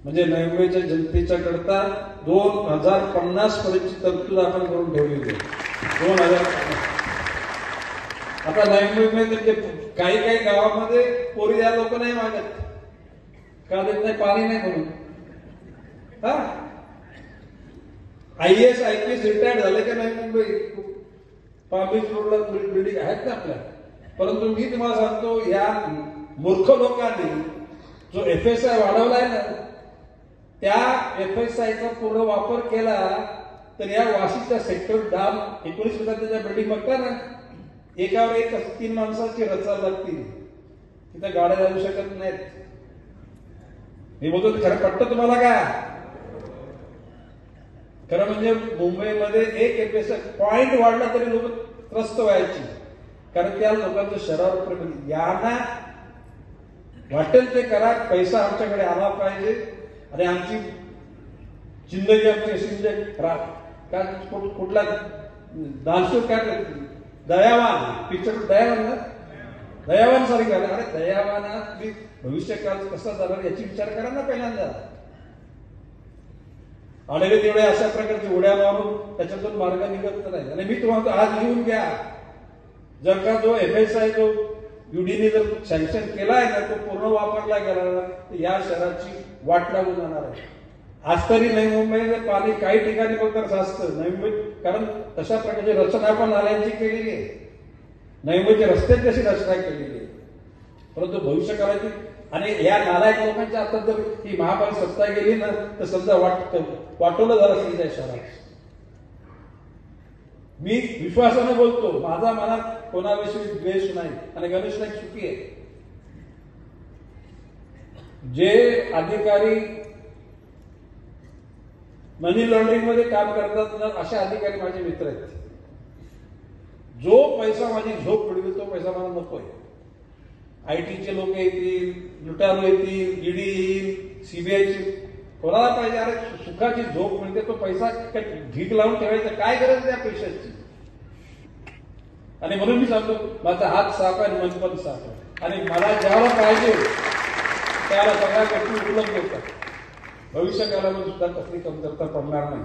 म्हणजे नवी जनतेच्या करता 2050 पर्यंतची तरतूद आपण करून ठेवलेली आहे. 2050. आता नवी मुंबईमध्ये काही गावामध्ये पोरी या लोक नाही मागत, का देत नाही? पाणी नाही म्हणून. हा, IAS IPS रिटायर्ड झाले का नवी मुंबई? पाम बीच रोडला बिल्डिंग आहेत ना आपल्या. परंतु मी तुम्हाला सांगतो, या मूर्ख लोकांनी जो FSI वाढवलाय ना, त्या FSI चा पूर्ण वापर केला तर या वाशीच्या सेक्टर डाम 19% बिल्डिंग बघता ना, एकावर एक 3 माणसाची रचना लागतील, तिथे गाड्या जाऊ शकत नाहीत. मी बोलतो खरं पटतं तुम्हाला का? खरं म्हणजे मुंबईमध्ये एक FSI पॉइंट वाढला तरी लोक त्रस्त व्हायची, कारण त्या लोकांचं शहरावर प्रेम. यांना वाटेल ते करा, पैसा आमच्याकडे आला पाहिजे आणि आमची जिंदगी आमची अशी म्हणजे कुठला दानशूर काय दयावान पिक्चर, दयावान ना, दयावान सारखी. अरे दयावाना तुम्ही भविष्यकाळ कसा जाणार याची विचार करा ना पहिल्यांदा. आलेले तेवढे अशा प्रकारची उड्या मारून त्याच्यातून मार्ग निघत नाही. आणि मी तुम्हाला आज लिहून घ्या, जर का जो FSI जो UDने जर सँक्शन केलाय ना, तो पूर्ण वापरला गेला ना, तर या शहराची वाट लागून जाणार आहे. आज तरी नवी मुंबईमध्ये पाणी काही ठिकाणी फक्त साचतं नवी मुंबई, कारण तशा प्रकारची रचना पण नाल्यांची केलेली आहे. नवी मुंबईच्या रस्त्यात तशी रचना केलेली आहे. परंतु भविष्य काळाची आणि या नालायक लोकांच्या आता जर ही महापालिका सत्ता गेली ना, तर समजा वाटवलं झालं असेल त्या शहरात. मी विश्वासाने बोलतो, माझा मनात कोणाविषयी द्वेष नाही आणि गणेश नाईक सुखी आहे. जे अधिकारी मनी लॉन्ड्रिंग मध्ये काम करतात ना, अशा अधिकारी माझे मित्र आहेत. जो पैसा माझी झोप मिळवेल तो पैसा मला नकोय. IT चे लोक येतील, लुटारू येतील, ED येईल, CBIची, कोणाला पाहिजे? अरे सुखाची झोप मिळते, तो पैसा ढीक लावून ठेवायचा, काय गरज त्या पैशाची? आणि म्हणून मी सांगतो, माझा हात साफ आहे, मन पण साफ आहे, आणि मला ज्याला पाहिजे त्याला सगळ्या गोष्टी उपलब्ध होतात. भविष्य काळामध्ये सुद्धा कसली कमतरता पडणार नाही.